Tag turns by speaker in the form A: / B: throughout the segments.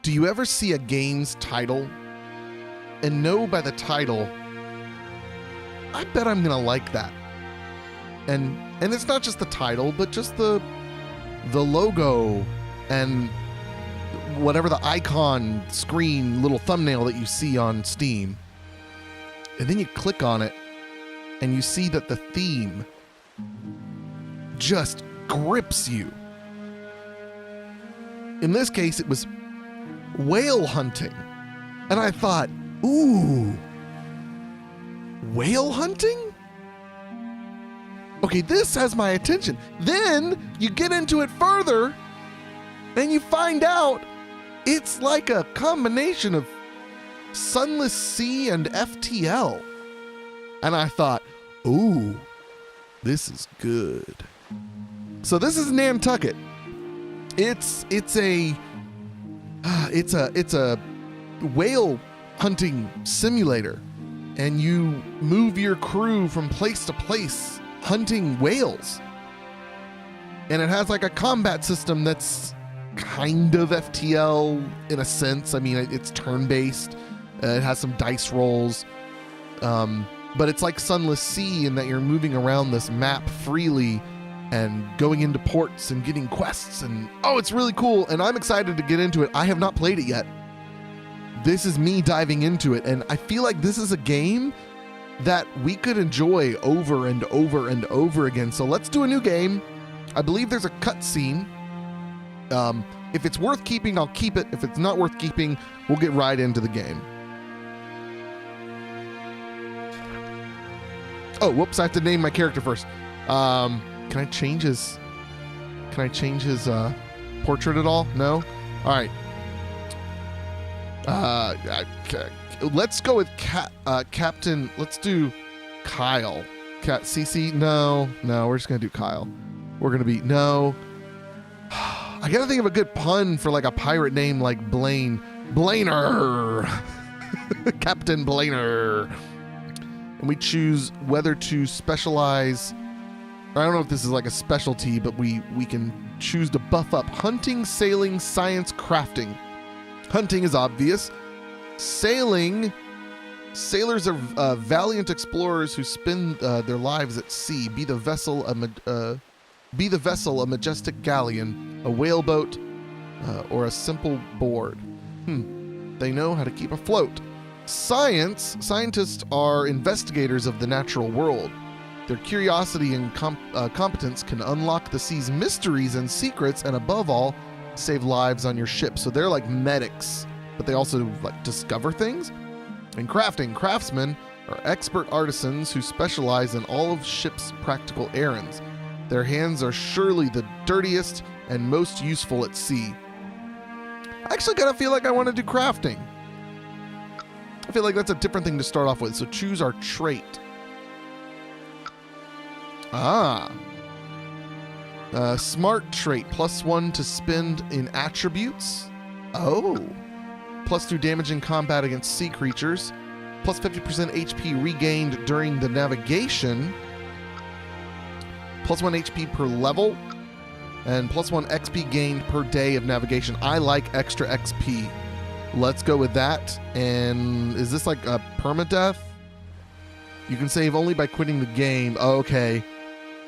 A: Do you ever see a game's title and know by the title, I bet I'm gonna like that? And it's not just the title, but just the logo and whatever the icon screen little thumbnail that you see on Steam. And then you click on it and you see that the theme just grips you. In this case, it was whale hunting. And I thought, ooh, whale hunting? Okay, this has my attention. Then you get into it further and you find out it's like a combination of Sunless Sea and FTL. And I thought, ooh, this is good. So this is Nantucket. It's a whale hunting simulator, and you move your crew from place to place hunting whales. And it has like a combat system that's kind of FTL in a sense. I mean, it's turn-based. It has some dice rolls. But it's like Sunless Sea in that you're moving around this map freely and going into ports and getting quests. And oh, it's really cool. And I'm excited to get into it. I have not played it yet. This is me diving into it. And I feel like this is a game that we could enjoy over and over and over again. So let's do a new game. I believe there's a cutscene. If it's worth keeping, I'll keep it. If it's not worth keeping, we'll get right into the game. Oh, whoops, I have to name my character first. Can I change his portrait at all? No? All right. Let's go with Captain. Let's do Kyle. CC? No, we're just going to do Kyle. We're going to be, no. I got to think of a good pun for like a pirate name like Blaine. Blainer. Captain Blainer. And we choose whether to specialize. I don't know if this is like a specialty, but we can choose to buff up hunting, sailing, science, crafting. Hunting is obvious. Sailing, sailors are valiant explorers who spend their lives at sea. Be the vessel a majestic galleon, a whaleboat, or a simple board. They know how to keep afloat. Scientists are investigators of the natural world. Their curiosity and competence can unlock the sea's mysteries and secrets, and above all, save lives on your ship. So they're like medics, but they also like discover things. And craftsmen are expert artisans who specialize in all of ship's practical errands. Their hands are surely the dirtiest and most useful at sea. I actually kind of feel like I want to do crafting. I feel like that's a different thing to start off with. So choose our trait. Smart trait, +1 to spend in attributes. Oh. +2 damage in combat against sea creatures. Plus 50% HP regained during the navigation. +1 HP per level. And +1 XP gained per day of navigation. I like extra XP. Let's go with that. And is this like a permadeath? You can save only by quitting the game. Oh, okay.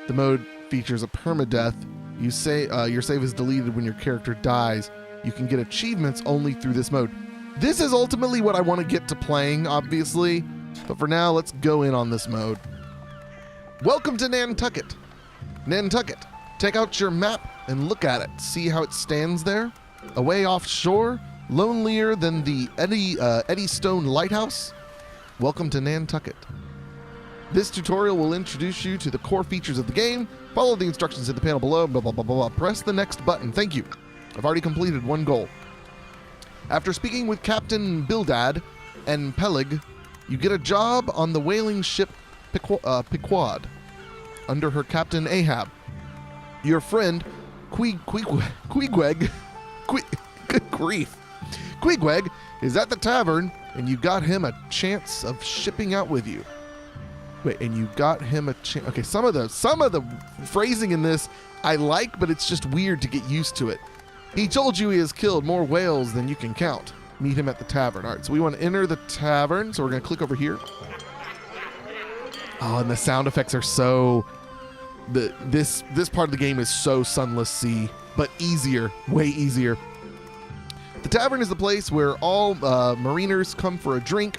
A: The mode features a permadeath. You say your save is deleted when your character dies. You can get achievements only through this mode. This is ultimately what I want to get to playing, obviously. But for now, let's go in on this mode. Welcome to Nantucket. Nantucket. Take out your map and look at it. See how it stands there? Away offshore? Lonelier than the Eddystone Lighthouse? Welcome to Nantucket. This tutorial will introduce you to the core features of the game. Follow the instructions in the panel below. Blah, blah, blah, blah, blah. Press the next button. Thank you. I've already completed one goal. After speaking with Captain Bildad and Peleg, you get a job on the whaling ship Pequod under her captain Ahab. Your friend Queequeg good grief. Queequeg is at the tavern, and you got him a chance of shipping out with you. Wait, and you got him a chance. Okay, some of the phrasing in this I like, but it's just weird to get used to it. He told you he has killed more whales than you can count. Meet him at the tavern. All right, so we want to enter the tavern, so we're going to click over here. Oh, and the sound effects are so... This part of the game is so Sunless Sea, but easier, way easier. The tavern is the place where all mariners come for a drink,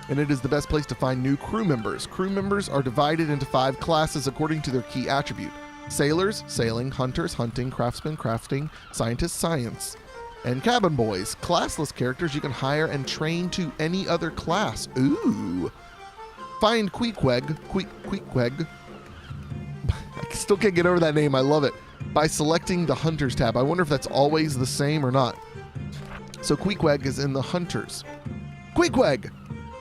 A: and it is the best place to find new crew members. Crew members are divided into 5 classes according to their key attribute. Sailors, sailing, hunters, hunting, craftsmen, crafting, scientists, science, and cabin boys, classless characters you can hire and train to any other class. Ooh. Find Queequeg. I still can't get over that name. I love it. By selecting the Hunters tab. I wonder if that's always the same or not. So Queequeg is in the Hunters. Queequeg!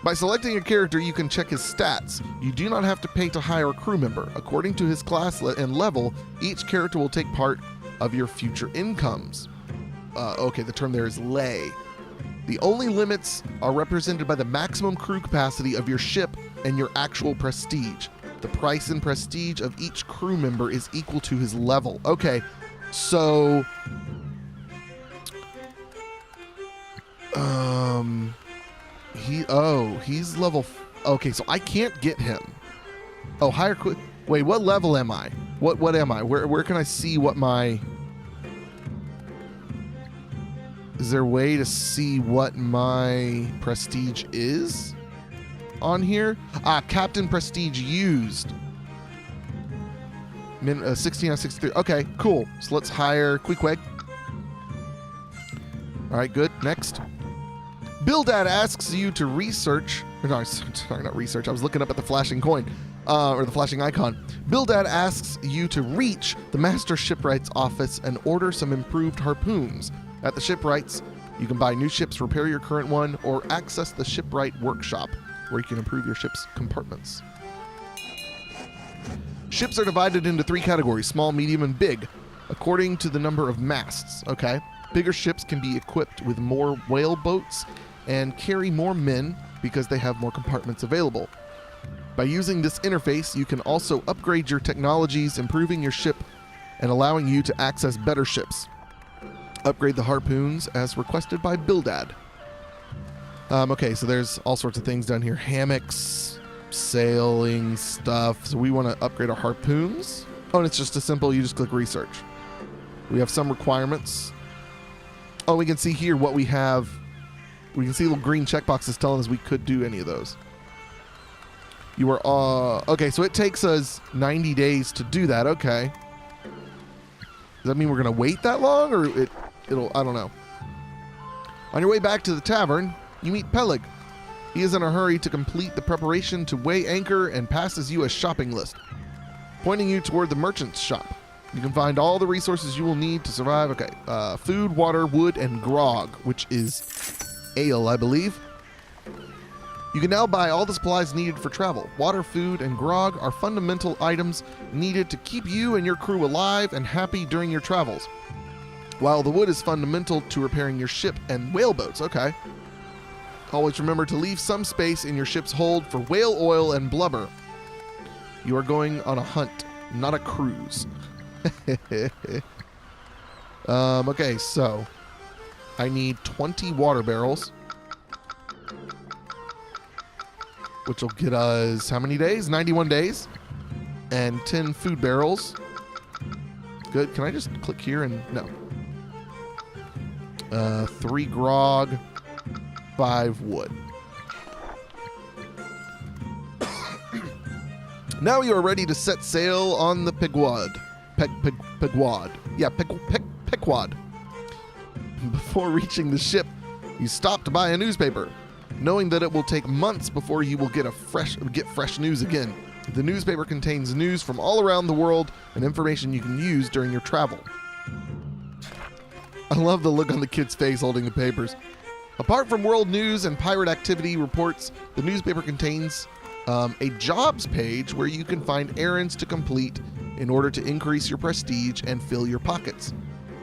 A: By selecting a character, you can check his stats. You do not have to pay to hire a crew member. According to his class and level, each character will take part of your future incomes. Okay, the term there is lay. The only limits are represented by the maximum crew capacity of your ship and your actual prestige. The price and prestige of each crew member is equal to his level. Okay, so... he's level... Okay, so I can't get him. Oh, higher... Wait, what level am I? What am I? Where can I see what my... Is there a way to see what my prestige is on here? Captain prestige used. 16 out of 63. Okay, cool. So let's hire Queequeg. All right, good. Next. Bildad asks you to research. No, sorry, not research. I was looking up at the flashing coin, or the flashing icon. Bildad asks you to reach the Master Shipwright's office and order some improved harpoons. At the shipwrights, you can buy new ships, repair your current one, or access the shipwright workshop, where you can improve your ship's compartments. Ships are divided into 3 categories: small, medium, and big, according to the number of masts. Okay. Bigger ships can be equipped with more whale boats and carry more men because they have more compartments available. By using this interface, you can also upgrade your technologies, improving your ship and allowing you to access better ships. Upgrade the harpoons as requested by Bildad. Okay, so there's all sorts of things down here. Hammocks, sailing stuff. So we want to upgrade our harpoons. Oh, and it's just as simple. You just click research. We have some requirements. Oh, we can see here what we have. We can see little green checkboxes telling us we could do any of those. You are, okay, so it takes us 90 days to do that. Okay. Does that mean we're going to wait that long, or it'll, I don't know. On your way back to the tavern, you meet Peleg. He is in a hurry to complete the preparation to weigh anchor and passes you a shopping list, pointing you toward the merchant's shop. You can find all the resources you will need to survive. Okay, food, water, wood, and grog, which is ale, I believe. You can now buy all the supplies needed for travel. Water, food, and grog are fundamental items needed to keep you and your crew alive and happy during your travels, while the wood is fundamental to repairing your ship and whaleboats. Okay. Always remember to leave some space in your ship's hold for whale oil and blubber. You are going on a hunt, not a cruise. Okay, so I need 20 water barrels, which will get us how many days? 91 days. And 10 food barrels. Good. Can I just click here and no. 3 grog, 5 wood. Now you are ready to set sail on the Pequod. Pequod. Yeah, Pequod. Before reaching the ship, you stop to buy a newspaper, knowing that it will take months before you will get fresh news again. The newspaper contains news from all around the world and information you can use during your travel. I love the look on the kid's face holding the papers. Apart from world news and pirate activity reports, the newspaper contains a jobs page where you can find errands to complete in order to increase your prestige and fill your pockets.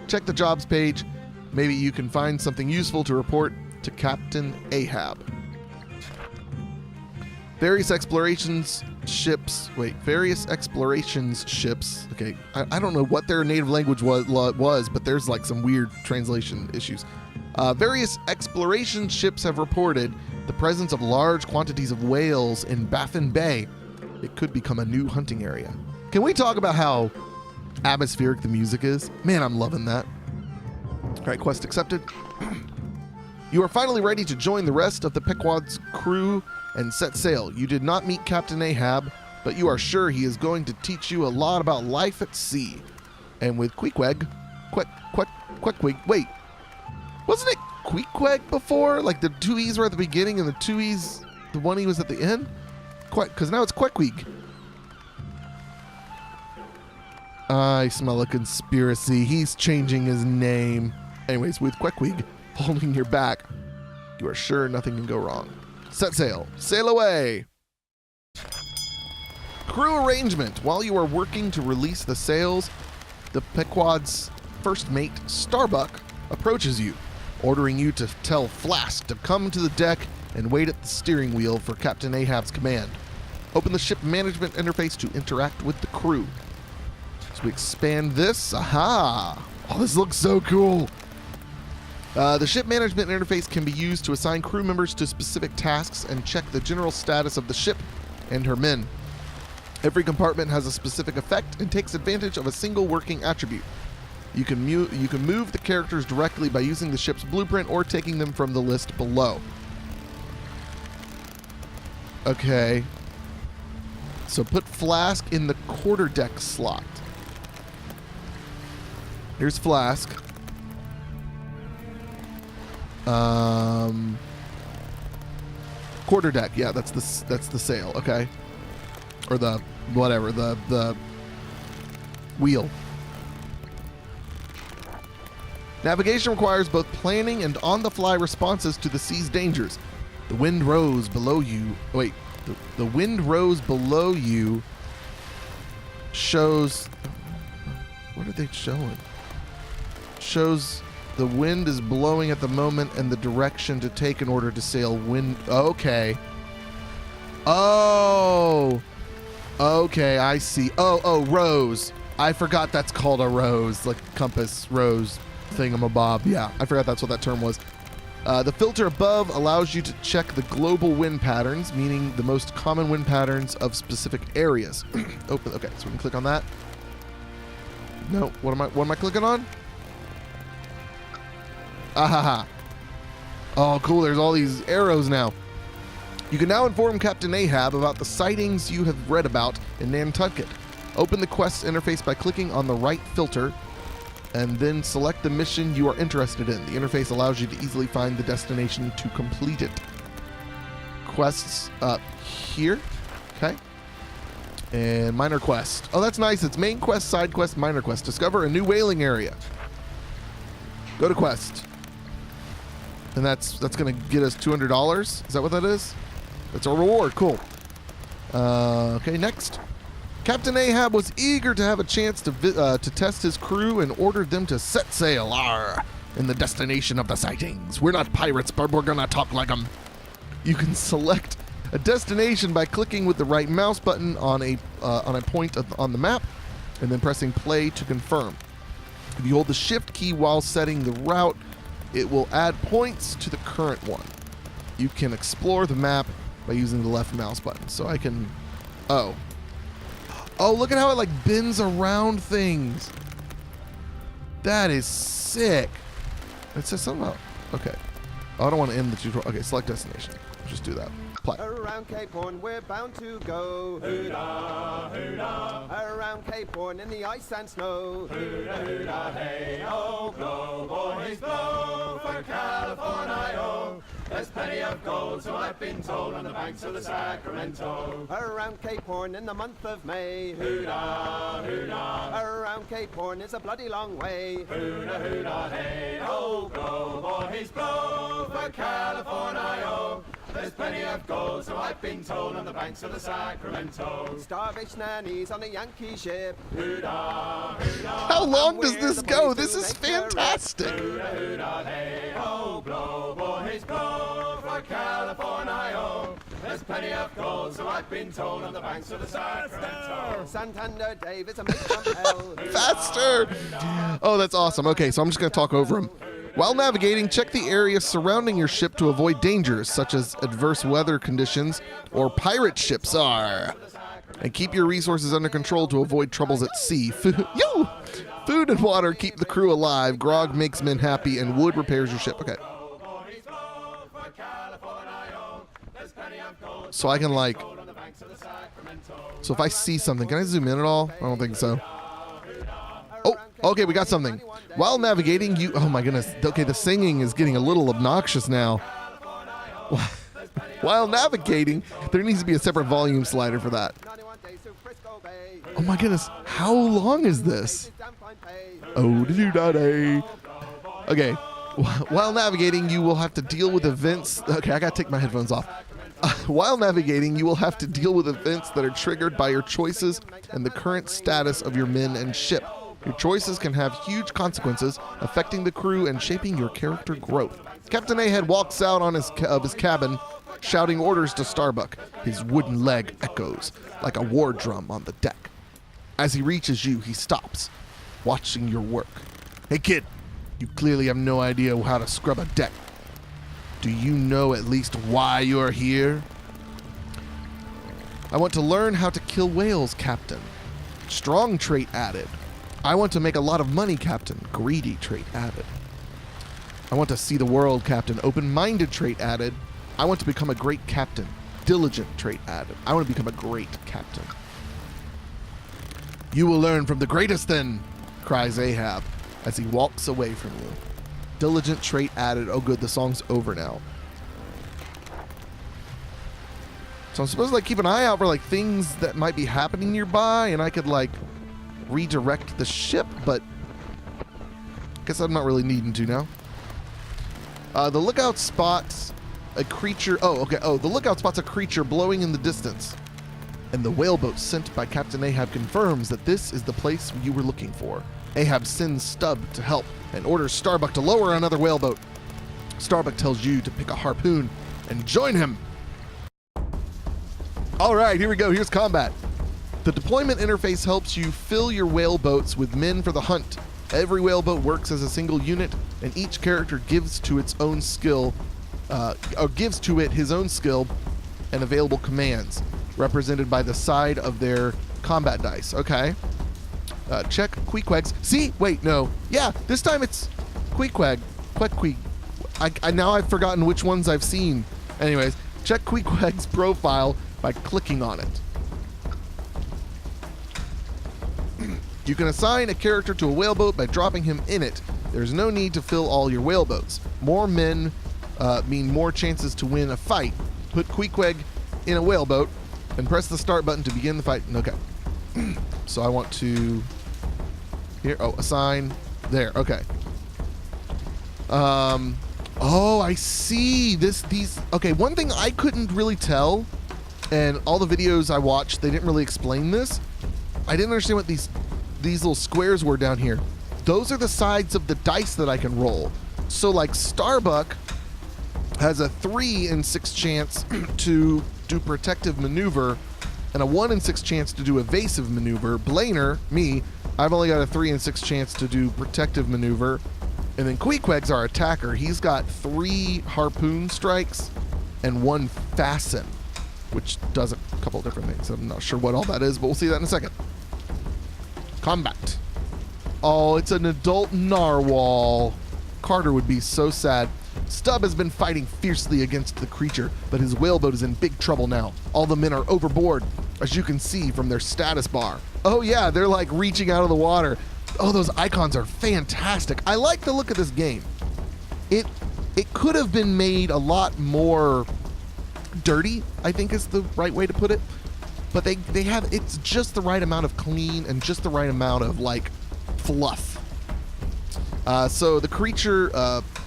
A: Check the jobs page. Maybe you can find something useful to report to Captain Ahab. Various explorations ships. Wait, various explorations ships. Okay, I don't know what their native language was, but there's like some weird translation issues. Various exploration ships have reported the presence of large quantities of whales in Baffin Bay. It could become a new hunting area. Can we talk about how atmospheric the music is? Man, I'm loving that. All right, quest accepted. You are finally ready to join the rest of the Pequod's crew and set sail. You did not meet Captain Ahab, but you are sure he is going to teach you a lot about life at sea. And with Queequeg, wait, wasn't it Queequeg before? Like the two E's were at the beginning and the two E's, the one E was at the end? Because now it's Queequeg. I smell a conspiracy. He's changing his name. Anyways, with Queequeg holding your back, you are sure nothing can go wrong. Set sail. Sail away. Crew arrangement. While you are working to release the sails, the Pequod's first mate, Starbuck, approaches you, ordering you to tell Flask to come to the deck and wait at the steering wheel for Captain Ahab's command. Open the ship management interface to interact with the crew. So we expand this. Aha! Oh, this looks so cool. The ship management interface can be used to assign crew members to specific tasks and check the general status of the ship and her men. Every compartment has a specific effect and takes advantage of a single working attribute. You can move the characters directly by using the ship's blueprint or taking them from the list below. Okay. So put Flask in the quarterdeck slot. Here's Flask. Quarterdeck, yeah, that's the sail, okay, or the whatever, the wheel. Navigation requires both planning and on-the-fly responses to the sea's dangers. The wind rose below you. Wait, the wind rose below you shows. What are they showing? Shows the wind is blowing at the moment and the direction to take in order to sail wind. Okay. Oh. Okay, I see. Oh, rose. I forgot that's called a rose, like compass, rose, thingamabob. Yeah, I forgot that's what that term was. The filter above allows you to check the global wind patterns, meaning the most common wind patterns of specific areas. Open. Okay, so we can click on that. No, what am I clicking on? Ahaha. Oh, cool. There's all these arrows now. You can now inform Captain Ahab about the sightings you have read about in Nantucket. Open the quest interface by clicking on the right filter and then select the mission you are interested in. The interface allows you to easily find the destination to complete it. Quests up here. Okay. And minor quest. Oh, that's nice. It's main quest, side quest, minor quest. Discover a new whaling area. Go to quest. And that's going to get us $200. Is that what that is? That's our reward. Cool. Okay, next. Captain Ahab was eager to have a chance to test his crew and ordered them to set sail in the destination of the sightings. We're not pirates, but we're going to talk like them. You can select a destination by clicking with the right mouse button on a point on the map and then pressing play to confirm. If you hold the shift key while setting the route, it will add points to the current one. You can explore the map by using the left mouse button. So I can... Oh, look at how it like bends around things. That is sick. It says something about... Okay. Oh, I don't want to end the tutorial. Okay, select destination. Just do that. Play.
B: Around Cape Horn we're bound to go. Hoo-dah, hoo-dah. Around Cape Horn in the ice and snow. Hoo-dah, hoo-dah, hey, oh, blow, boys, blow for California. There's plenty of gold, so I've been told, on the banks of the Sacramento. Around Cape Horn in the month of May. Hoo-dah, hoo-dah. Around Cape Horn is a bloody long way. Hoo-dah, hoo-dah, hey, oh, blow, boys, blow for California. There's plenty of gold, so I've been told, on the banks of the Sacramento. Starvation nannies on a Yankee ship. Hoo-dah, hoo-dah.
A: How long does this go? This is fantastic.
B: Hoo-dah, hoo-dah, hey, oh, blow, boys, blow for California. There's plenty of gold, so I've been told, on the banks of the Sacramento. Santander Davis, a mate from hell.
A: Faster! Oh, that's awesome. Okay, so I'm just going to talk over him. While navigating, check the area surrounding your ship to avoid dangers such as adverse weather conditions or pirate ships are. And keep your resources under control to avoid troubles at sea. Food and water keep the crew alive. Grog makes men happy, and wood repairs your ship. Okay. So I can like... So if I see something, can I zoom in at all? I don't think so. Oh, okay, we got something. While navigating, you... Oh my goodness. Okay, the singing is getting a little obnoxious now. While navigating, there needs to be a separate volume slider for that. Oh my goodness. How long is this? Oh, doo-doo-da-day. Okay. While navigating, you will have to deal with events... Okay, I gotta take my headphones off. While navigating, you will have to deal with events that are triggered by your choices and the current status of your men and ship. Your choices can have huge consequences, affecting the crew and shaping your character growth. Captain Ahab walks out on his cabin, shouting orders to Starbuck. His wooden leg echoes like a war drum on the deck. As he reaches you, he stops, watching your work. Hey kid, you clearly have no idea how to scrub a deck. Do you know at least why you're here? I want to learn how to kill whales, Captain. Strong trait added. I want to make a lot of money, Captain. Greedy trait added. I want to see the world, Captain. Open-minded trait added. I want to become a great captain. Diligent trait added. I want to become a great captain. You will learn from the greatest then, cries Ahab as he walks away from you. Diligent trait added. Oh good, the song's over now. So I'm supposed to like keep an eye out for like things that might be happening nearby, and I could like redirect the ship, but I guess I'm not really needing to now. The lookout spots a creature. Oh, okay. Oh, the lookout spots a creature blowing in the distance. And the whaleboat sent by Captain Ahab confirms that this is the place you were looking for. Ahab sends Stubb to help and orders Starbuck to lower another whaleboat. Starbuck tells you to pick a harpoon and join him. All right, here we go. Here's combat. The deployment interface helps you fill your whaleboats with men for the hunt. Every whaleboat works as a single unit, and each character gives to its own skill, gives to it his own skill and available commands, represented by the side of their combat dice. Okay. Check Queequeg's. See? Wait, no. Yeah, this time it's Queequeg. Queequeg. Now I've forgotten which ones I've seen. Anyways, check Queequeg's profile by clicking on it. You can assign a character to a whaleboat by dropping him in it. There's no need to fill all your whaleboats. More men mean more chances to win a fight. Put Queequeg in a whaleboat and press the start button to begin the fight. Okay. So I want to... Here. Oh, assign. There. Okay. Oh, I see. These... Okay, one thing I couldn't really tell, and all the videos I watched, they didn't really explain this. I didn't understand what these little squares were down here. Those are the sides of the dice that I can roll. So, like, Starbuck has a 3 in 6 chance to do protective maneuver and a 1 in 6 chance to do evasive maneuver. Blainer, me, I've only got a 3 in 6 chance to do protective maneuver. And then Queequeg's our attacker. He's got 3 harpoon strikes and 1 fasten, which does a couple of different things. I'm not sure what all that is, but we'll see that in a second. Combat. Oh, it's an adult narwhal. Carter would be so sad. Stubb has been fighting fiercely against the creature, but his whaleboat is in big trouble now. All the men are overboard, as you can see from their status bar. Oh yeah, they're like reaching out of the water. Oh, those icons are fantastic. I like the look of this game. It could have been made a lot more dirty, I think is the right way to put it. But they have, it's just the right amount of clean and just the right amount of like fluff. So the creature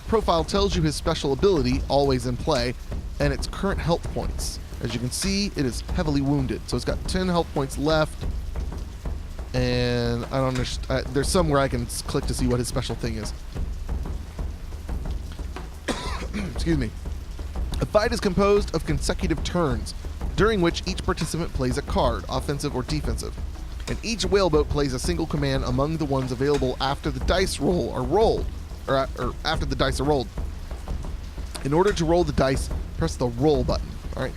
A: profile tells you his special ability, always in play, and its current health points. As you can see, it is heavily wounded. So it's got 10 health points left. And I don't understand. There's somewhere I can click to see what his special thing is. Excuse me. A fight is composed of consecutive turns, during which each participant plays a card, offensive or defensive, and each whaleboat plays a single command among the ones available after the dice are rolled. In order to roll the dice, press the roll button. All right.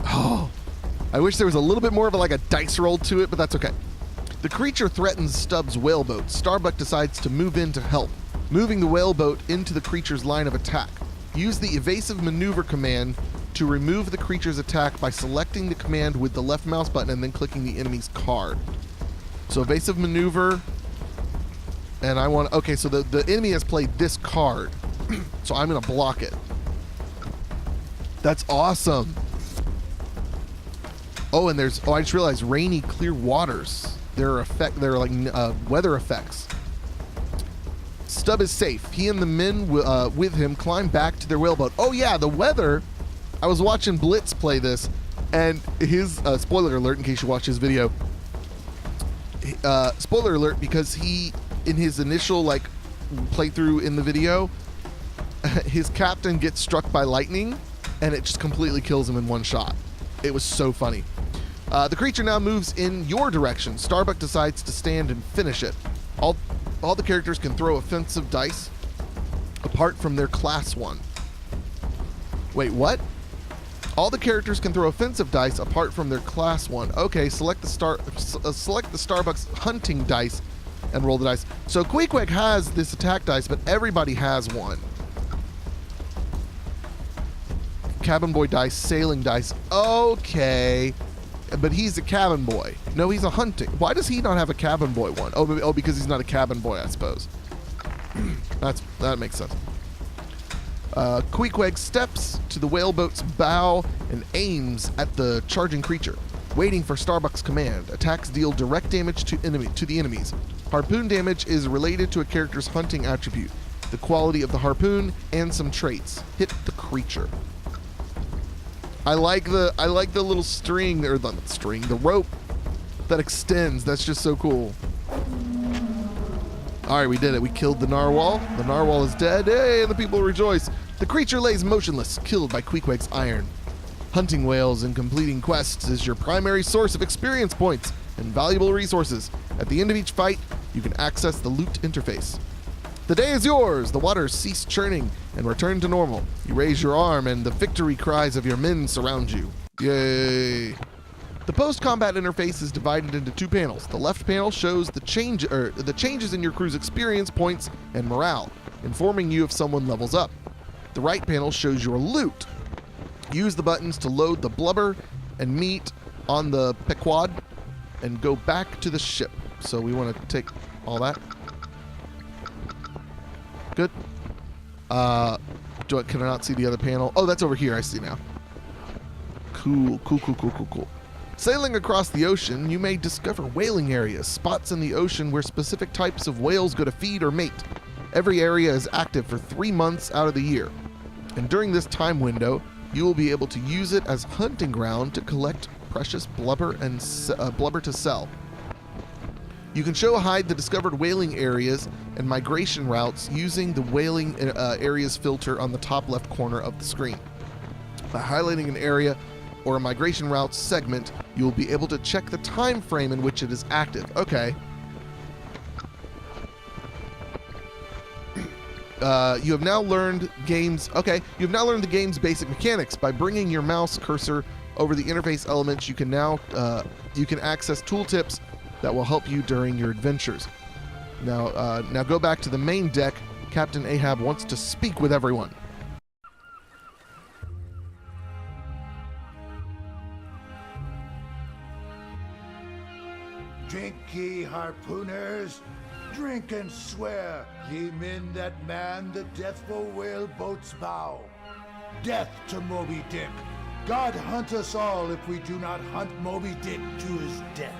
A: Oh, I wish there was a little bit more of a dice roll to it, but that's okay. The creature threatens Stubbs' whaleboat. Starbuck decides to move in to help, moving the whaleboat into the creature's line of attack. Use the evasive maneuver command to remove the creature's attack by selecting the command with the left mouse button and then clicking the enemy's card. So evasive maneuver, and I want, okay, so the enemy has played this card, so I'm going to block it. That's awesome. Oh, and I just realized rainy, clear waters. There are like weather effects. Stubb is safe. He and the men with him climb back to their whaleboat. Oh yeah, the weather. I was watching Blitz play this, and his spoiler alert in case you watch his video. Spoiler alert, because he, in his initial playthrough in the video, his captain gets struck by lightning, and it just completely kills him in one shot. It was so funny. The creature now moves in your direction. Starbuck decides to stand and finish it. All the characters can throw offensive dice apart from their class 1. Wait, what? All the characters can throw offensive dice apart from their class 1. Okay, select the Starbuck's hunting dice and roll the dice. So Queequeg has this attack dice, but everybody has one. Cabin boy dice, sailing dice. Okay. But he's a cabin boy. No, he's a hunting. Why does he not have a cabin boy one? Oh, because he's not a cabin boy, I suppose. That makes sense. Queequeg steps to the whaleboat's bow and aims at the charging creature, waiting for Starbuck's command. Attacks deal direct damage to the enemies. Harpoon damage is related to a character's hunting attribute, the quality of the harpoon, and some traits. Hit the creature. I like the little string, or the rope that extends. That's just so cool. All right, we did it. We killed the narwhal. The narwhal is dead. Hey, and the people rejoice. The creature lays motionless, killed by Queequeg's iron. Hunting whales and completing quests is your primary source of experience points and valuable resources. At the end of each fight, you can access the loot interface. The day is yours. The waters cease churning and return to normal. You raise your arm and the victory cries of your men surround you. Yay. The post-combat interface is divided into 2 panels. The left panel shows the changes in your crew's experience points and morale, informing you if someone levels up. The right panel shows your loot. Use the buttons to load the blubber and meat on the Pequod and go back to the ship. So we want to take all that. Good. Can I not see the other panel? Oh, that's over here. I see now. Cool. Sailing across the ocean, you may discover whaling areas, spots in the ocean where specific types of whales go to feed or mate. Every area is active for 3 months out of the year. And during this time window, you will be able to use it as hunting ground to collect precious blubber and blubber to sell. You can show or hide the discovered whaling areas and migration routes using the whaling areas filter on the top left corner of the screen. By highlighting an area or a migration route segment, you will be able to check the time frame in which it is active. Okay. You have now learned the game's basic mechanics. By bringing your mouse cursor over the interface elements, you can now access tooltips that will help you during your adventures. Now go back to the main deck. Captain Ahab wants to speak with everyone.
C: Drink ye, harpooners, drink and swear, ye men that man the deathful whaleboat's bow. Death to Moby Dick. God hunt us all if we do not hunt Moby Dick to his death.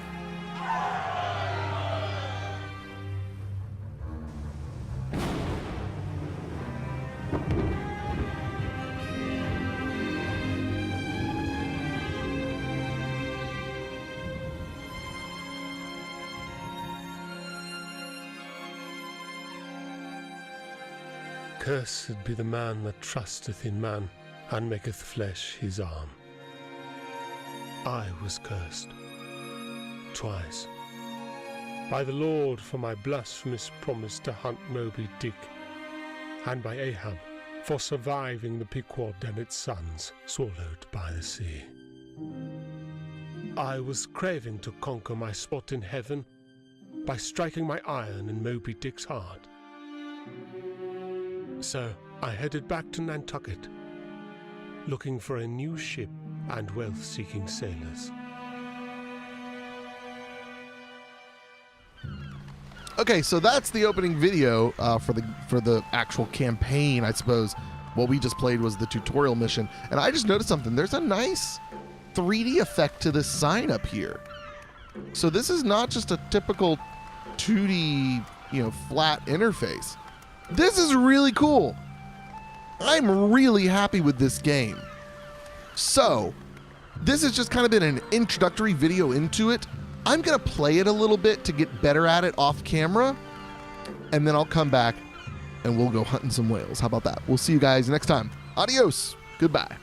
D: Cursed be the man that trusteth in man, and maketh flesh his arm. I was cursed twice by the Lord for my blasphemous promise to hunt Moby Dick, and by Ahab for surviving the Pequod and its sons swallowed by the sea. I was craving to conquer my spot in heaven by striking my iron in Moby Dick's heart. So I headed back to Nantucket, looking for a new ship and wealth-seeking sailors.
A: Okay, so that's the opening video for the actual campaign, I suppose. What we just played was the tutorial mission, and I just noticed something. There's a nice 3D effect to this sign up here. So this is not just a typical 2D, flat interface. This is really cool. I'm really happy with this game. So, this has just kind of been an introductory video into it. I'm going to play it a little bit to get better at it off camera, and then I'll come back and we'll go hunting some whales. How about that? We'll see you guys next time. Adios. Goodbye.